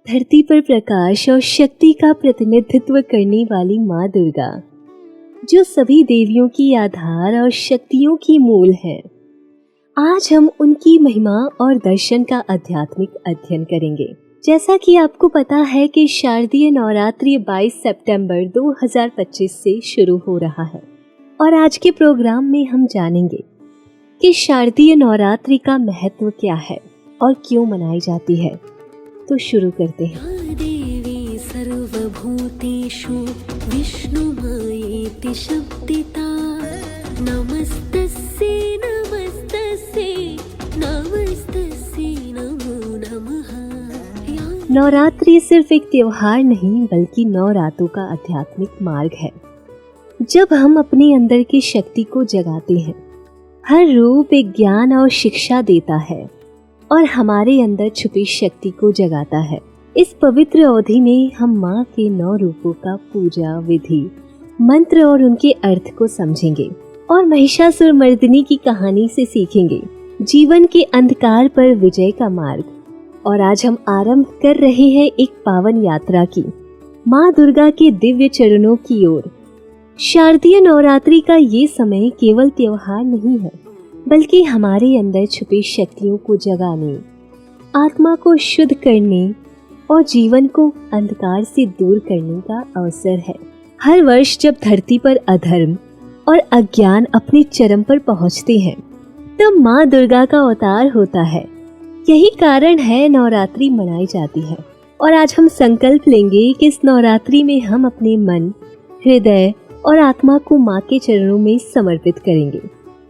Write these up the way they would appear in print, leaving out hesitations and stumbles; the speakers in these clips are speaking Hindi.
धरती पर प्रकाश और शक्ति का प्रतिनिधित्व करने वाली माँ दुर्गा, जो सभी देवियों की आधार और शक्तियों की मूल है। आज हम उनकी महिमा और दर्शन का आध्यात्मिक अध्ययन करेंगे। जैसा कि आपको पता है कि शारदीय नवरात्रि 22 सितंबर 2025 से शुरू हो रहा है और आज के प्रोग्राम में हम जानेंगे कि शारदीय नवरात्रि का महत्व क्या है और क्यों मनाई जाती है। तो शुरू करते हैं। देवी सर्वभूतेषु विष्णुमायेति शब्दिता नमस्तस्यै नमस्तस्यै नमस्तस्यै नमो नमः। नवरात्रि सिर्फ एक त्योहार नहीं बल्कि 9 रातों का आध्यात्मिक मार्ग है। जब हम अपने अंदर की शक्ति को जगाते हैं, हर रूप एक ज्ञान और शिक्षा देता है और हमारे अंदर छुपी शक्ति को जगाता है। इस पवित्र अवधि में हम माँ के 9 रूपों का पूजा विधि, मंत्र और उनके अर्थ को समझेंगे और महिषासुर मर्दिनी की कहानी से सीखेंगे जीवन के अंधकार पर विजय का मार्ग। और आज हम आरंभ कर रहे हैं एक पावन यात्रा की, माँ दुर्गा के दिव्य चरणों की ओर। शारदीय नवरात्रि का ये समय केवल त्योहार नहीं है, बल्कि हमारे अंदर छुपी शक्तियों को जगाने, आत्मा को शुद्ध करने और जीवन को अंधकार से दूर करने का अवसर है। हर वर्ष जब धरती पर अधर्म और अज्ञान अपने चरम पर पहुंचते हैं, तब माँ दुर्गा का अवतार होता है। यही कारण है नवरात्रि मनाई जाती है। और आज हम संकल्प लेंगे कि इस नवरात्रि में हम अपने मन, हृदय और आत्मा को माँ के चरणों में समर्पित करेंगे।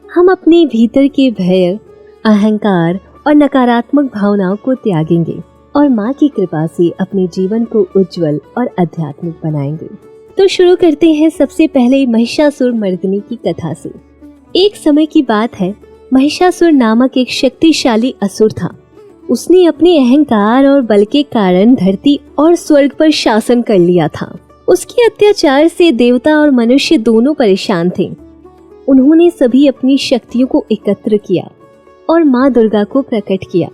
हम अपने भीतर के भय, अहंकार और नकारात्मक भावनाओं को त्यागेंगे और माँ की कृपा से अपने जीवन को उज्जवल और आध्यात्मिक बनाएंगे। तो शुरू करते हैं सबसे पहले महिषासुर मर्दिनी की कथा से। एक समय की बात है, महिषासुर नामक एक शक्तिशाली असुर था। उसने अपने अहंकार और बल के कारण धरती और स्वर्ग पर शासन कर लिया था। उसके अत्याचार से देवता और मनुष्य दोनों परेशान थे। उन्होंने सभी अपनी शक्तियों को एकत्र किया और माँ दुर्गा को प्रकट किया।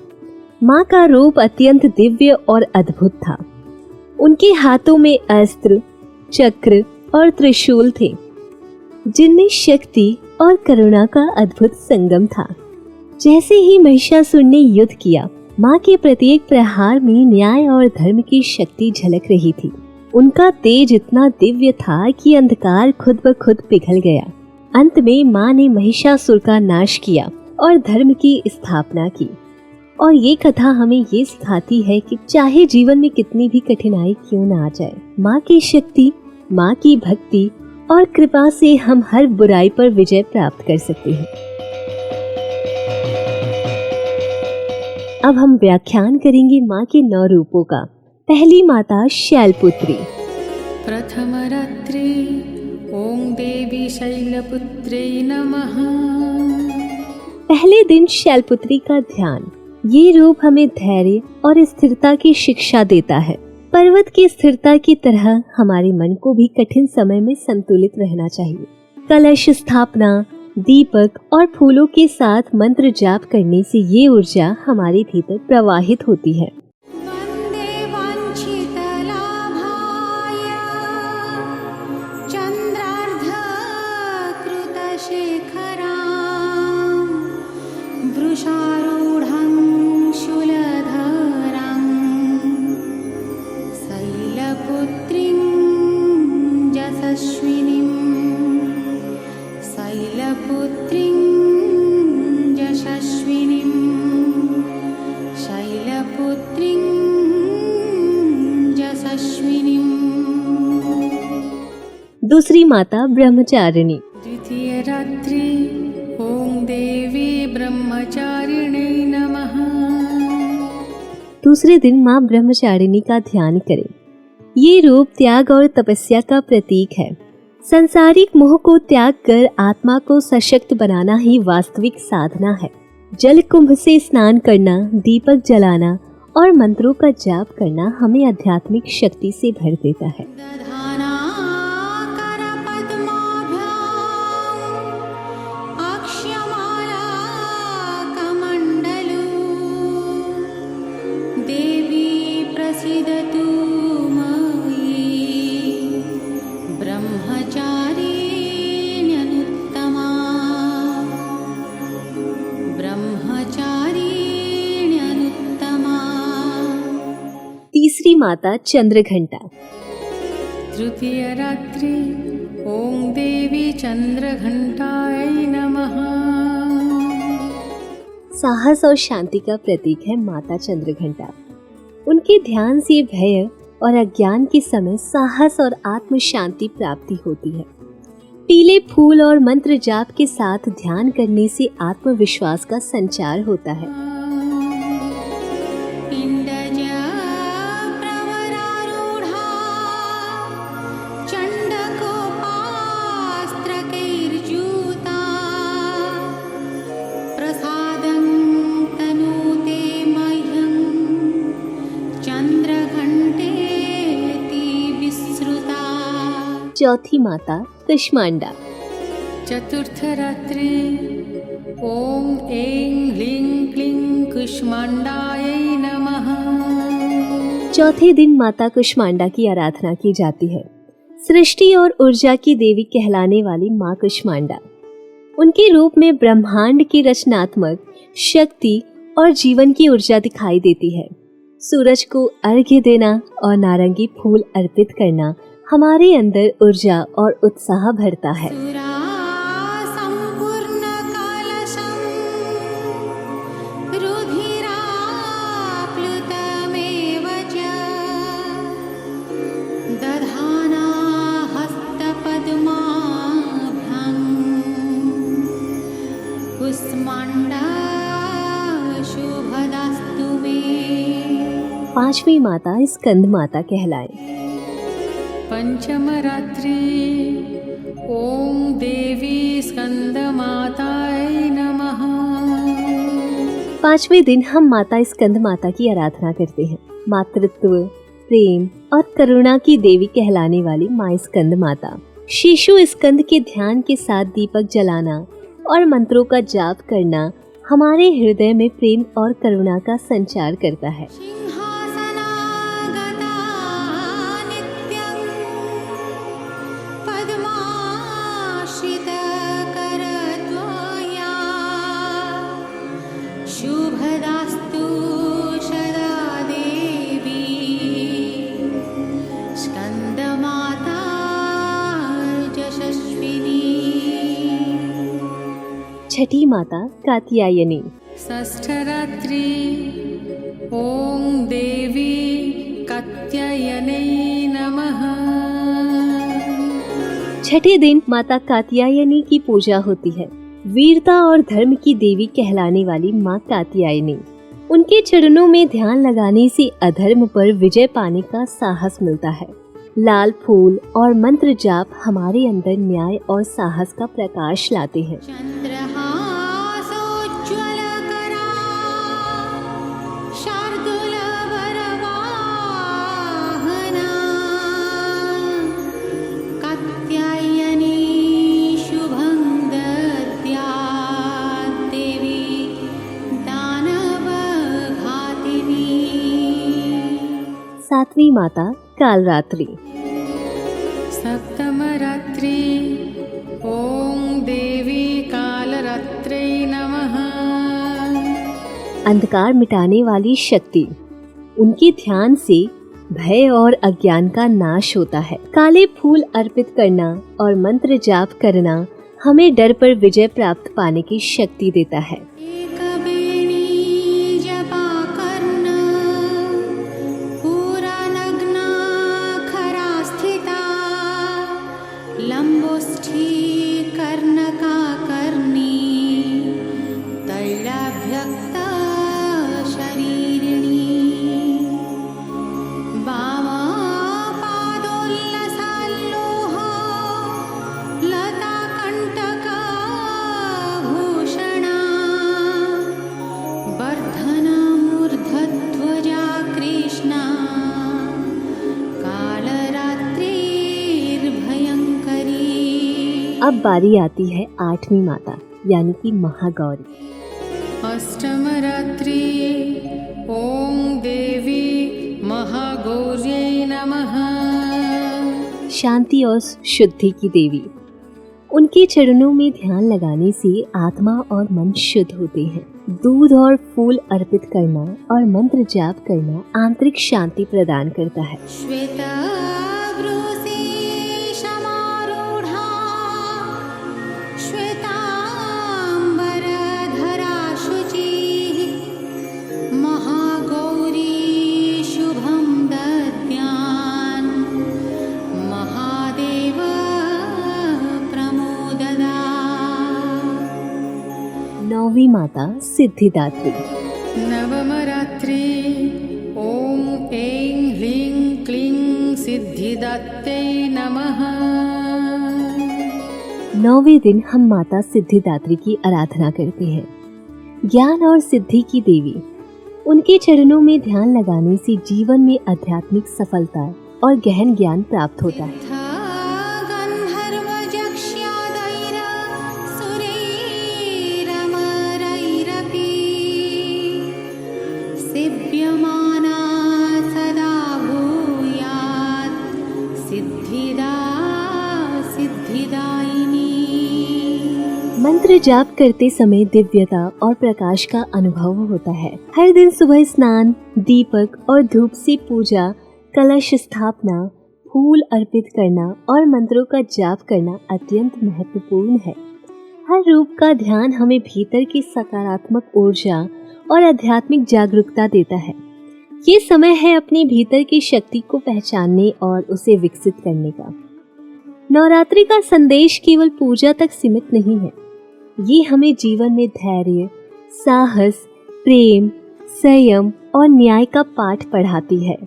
माँ का रूप अत्यंत दिव्य और अद्भुत था। उनके हाथों में अस्त्र, चक्र और त्रिशूल थे, जिनमें शक्ति और करुणा का अद्भुत संगम था। जैसे ही महिषासुर ने युद्ध किया, माँ के प्रत्येक प्रहार में न्याय और धर्म की शक्ति झलक रही थी। उनका तेज इतना दिव्य था कि अंधकार खुद ब खुद पिघल गया। अंत में माँ ने महिषासुर का नाश किया और धर्म की स्थापना की। और ये कथा हमें ये सिखाती है कि चाहे जीवन में कितनी भी कठिनाई क्यों न आ जाए, माँ की शक्ति, माँ की भक्ति और कृपा से हम हर बुराई पर विजय प्राप्त कर सकते हैं। अब हम व्याख्यान करेंगे माँ के 9 रूपों का। पहली माता शैलपुत्री। प्रथम रात्रि ओम देवी शैलपुत्रै नमः। पहले दिन शैलपुत्री का ध्यान। ये रूप हमें धैर्य और स्थिरता की शिक्षा देता है। पर्वत की स्थिरता की तरह हमारे मन को भी कठिन समय में संतुलित रहना चाहिए। कलश स्थापना, दीपक और फूलों के साथ मंत्र जाप करने से ये ऊर्जा हमारे भीतर प्रवाहित होती है। दूसरी माता ब्रह्मचारिणी। द्वितीय रात्रि ओम देवी ब्रह्मचारिणी नमः। दूसरे दिन माँ ब्रह्मचारिणी का ध्यान करें। ये रूप त्याग और तपस्या का प्रतीक है। संसारिक मोह को त्याग कर आत्मा को सशक्त बनाना ही वास्तविक साधना है। जल कुंभ से स्नान करना, दीपक जलाना और मंत्रों का जाप करना हमें आध्यात्मिक शक्ति से भर देता है। देवी प्रसीद तीसरी माता चंद्रघंटा। तृतीय रात्रि ओम देवी चंद्रघंटायै नमः। साहस और शांति का प्रतीक है माता चंद्रघंटा। उनके ध्यान से भय और अज्ञान के समय साहस और आत्म शांति प्राप्ति होती है। पीले फूल और मंत्र जाप के साथ ध्यान करने से आत्मविश्वास का संचार होता है। चौथी माता कुष्मांडा। चतुर्थ रात्रि ओम ऐं ह्लीं क्लीं कुष्मांडायै नमः। चौथे दिन माता कुष्मांडा की आराधना की जाती है। सृष्टि और ऊर्जा की देवी कहलाने वाली माँ कुष्मांडा, उनके रूप में ब्रह्मांड की रचनात्मक शक्ति और जीवन की ऊर्जा दिखाई देती है। सूरज को अर्घ्य देना और नारंगी फूल अर्पित करना हमारे अंदर ऊर्जा और उत्साह भरता है। पांचवी माता स्कंद माता कहलाए। पंचम रात्रि ओम देवी स्कंदमातायै नमः। पांचवें दिन हम माता स्कंद माता की आराधना करते हैं। मातृत्व, प्रेम और करुणा की देवी कहलाने वाली माँ स्कंद माता। शिशु स्कंद के ध्यान के साथ दीपक जलाना और मंत्रों का जाप करना हमारे हृदय में प्रेम और करुणा का संचार करता है। शुभदास्तु सदा देवी स्कंदमाता यशस्विनी। छठी माता कात्यायनी। षष्ठ रात्रि ओम देवी कात्यायनै नमः। छठे दिन माता कात्यायनी की पूजा होती है। वीरता और धर्म की देवी कहलाने वाली माँ कात्यायनी, उनके चरणों में ध्यान लगाने से अधर्म पर विजय पाने का साहस मिलता है। लाल फूल और मंत्र जाप हमारे अंदर न्याय और साहस का प्रकाश लाते हैं। सातवीं माता कालरात्रि। सप्तम रात्रि ओम देवी कालरात्रै नमः। अंधकार मिटाने वाली शक्ति, उनके ध्यान से भय और अज्ञान का नाश होता है। काले फूल अर्पित करना और मंत्र जाप करना हमें डर पर विजय प्राप्त पाने की शक्ति देता है। अब बारी आती है आठवीं माता यानी कि महागौरी। अष्टम रात्रि ओम देवी महागौर्यै नमः। शांति और शुद्धि की देवी, उनके चरणों में ध्यान लगाने से आत्मा और मन शुद्ध होते हैं। दूध और फूल अर्पित करना और मंत्र जाप करना आंतरिक शांति प्रदान करता है। नौवीं माता सिद्धिदात्री। नवमरात्रि ॐ ऐं ह्लीं क्लीं सिद्धिदात्रै नमः। नौवें दिन हम माता सिद्धिदात्री की आराधना करते हैं। ज्ञान और सिद्धि की देवी। उनके चरणों में ध्यान लगाने से जीवन में आध्यात्मिक सफलता और गहन ज्ञान प्राप्त होता है। मंत्र जाप करते समय दिव्यता और प्रकाश का अनुभव होता है। हर दिन सुबह स्नान, दीपक और धूप से पूजा, कलश स्थापना, फूल अर्पित करना और मंत्रों का जाप करना अत्यंत महत्वपूर्ण है। हर रूप का ध्यान हमें भीतर की सकारात्मक ऊर्जा और आध्यात्मिक जागरूकता देता है। ये समय है अपने भीतर की शक्ति को पहचानने और उसे विकसित करने का। नवरात्रि का संदेश केवल पूजा तक सीमित नहीं है। ये हमें जीवन में धैर्य, साहस, प्रेम, संयम और न्याय का पाठ पढ़ाती है।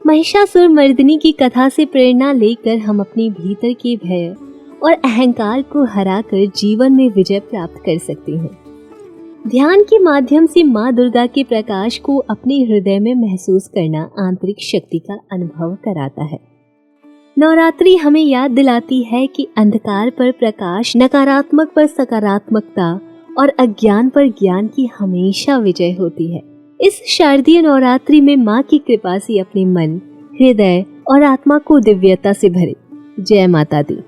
महिषासुर मर्दिनी की कथा से प्रेरणा लेकर हम अपने भीतर के भय और अहंकार को हराकर जीवन में विजय प्राप्त कर सकते हैं। ध्यान के माध्यम से माँ दुर्गा के प्रकाश को अपने हृदय में महसूस करना आंतरिक शक्ति का अनुभव कराता है। नवरात्रि हमें याद दिलाती है कि अंधकार पर प्रकाश, नकारात्मक पर सकारात्मकता और अज्ञान पर ज्ञान की हमेशा विजय होती है। इस शारदीय नवरात्रि में माँ की कृपा से अपने मन, हृदय और आत्मा को दिव्यता से भरे। जय माता दी।